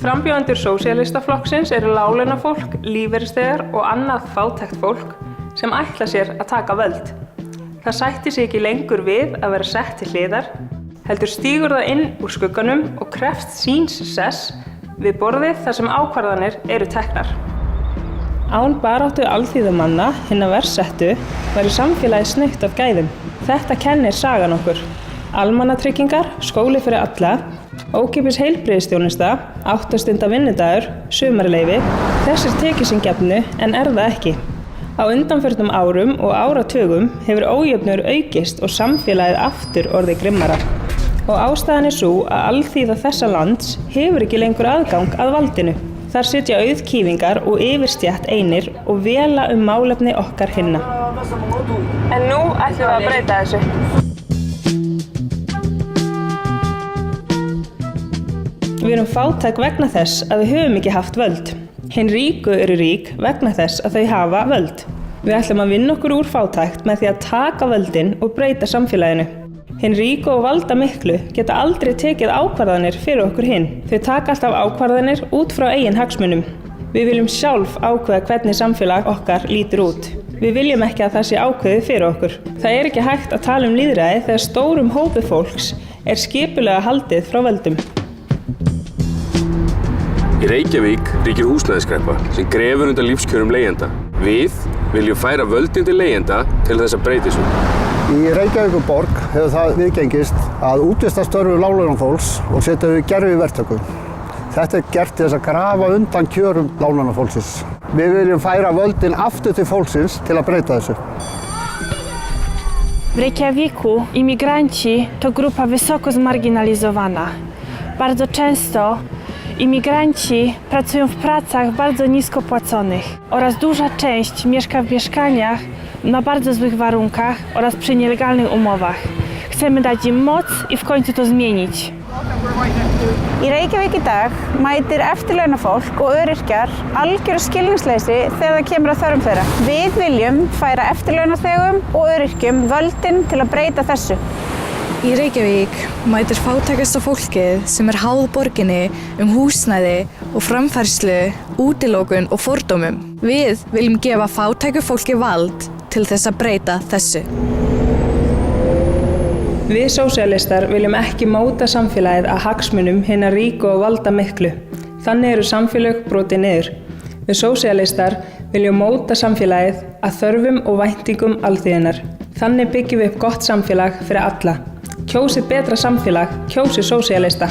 Frambjóðendur sósíalistaflokksins eru láglaunafólk, lífeyrisþegar og annað fátækt fólk sem ætla sér að taka völd. Það sætti sig ekki lengur við að vera sett til hliðar, heldur stígur það inn úr skugganum og krefst síns sess við borðið þar sem ákvarðanir eru teknar. Án baráttu alþýðumanna hinna verst settu væri samfélagið snautt af gæðum. Þetta kennir sagan okkur. Almannatryggingar, skóli fyrir alla, ókeypis heilbrigðisþjónusta, 8 stunda vinnudagur, sumarleyfi, þessir tekið sín gefnu en það ekki. Á undanförnum árum og áratugum hefur ójöfnur aukist og samfélagið aftur orðið grimmara. Og ástæðan sú að alþýða þessa lands hefur ekki lengur aðgang að valdinu. Þar sitja auðkýfingar og yfirstétt einir og vela málefni okkar hinna. En nú ætlum við að breyta þessu. Við erum fátæk vegna þess að við höfum ekki haft völd. Hin ríku eru rík vegna þess að þau hafa völd. Við ætlum að vinna okkur úr fátækt með því að taka völdin og breyta samfélaginu. Hin ríku og valda miklu geta aldrei tekið ákvarðanir fyrir okkur hinn. Þau taka alltaf ákvarðanir út frá eigin hagsmunum. Við viljum sjálf ákveða hvernig samfélag okkar lítur út. Við viljum ekki að það sé ákveðið fyrir okkur. Það er ekki hægt að tala lýðræði þegar stórum hópi fólks er skipulega haldið frá völdum. Í Reykjavík ríkir húsnæðiskreppa sem grefur undan lífskjörum leigjenda. Við viljum færa völdin til leigjenda til þess að breyta þessu. Í Reykjavíkurborg hefur það viðgengist að útvista störfum láglaunafólks og setja við gervi verktöku. Þetta er gert til þess að grafa undan kjörum láglaunafólksins. Við viljum færa völdin aftur til fólksins til að breyta þessu. W Reykjaviku imigranci to grupa wysoko zmarginalizowana. Bardzo często imigranci pracują w pracach bardzo nisko płaconych oraz duża część mieszka w mieszkaniach na bardzo złych warunkach oraz przy nielegalnych umowach. Chcemy dać im moc i w końcu to zmienić. Í Reykjavík í dag mætir eftirlaunafólk og öryrkjar algjöru skilningsleysi þegar það kemur að þörfum þeirra. Við viljum færa eftirlaunaþegum og öryrkjum völdin til að breyta þessu. Í Reykjavík mætir fátækasta fólkið sem háð borginni húsnæði og framfærslu, útilokun og fordómum. Við viljum gefa fátæku fólki vald til þess að breyta þessu. Við sósíalistar viljum ekki móta samfélagið að hagsmunum hinna ríku og valda miklu. Þannig eru samfélög brotið niður. Við sósíalistar viljum móta samfélagið að þörfum og væntingum alþýðunnar. Þannig byggjum við upp gott samfélag fyrir alla. Kjósið betra samfélag, kjósið sósíalista.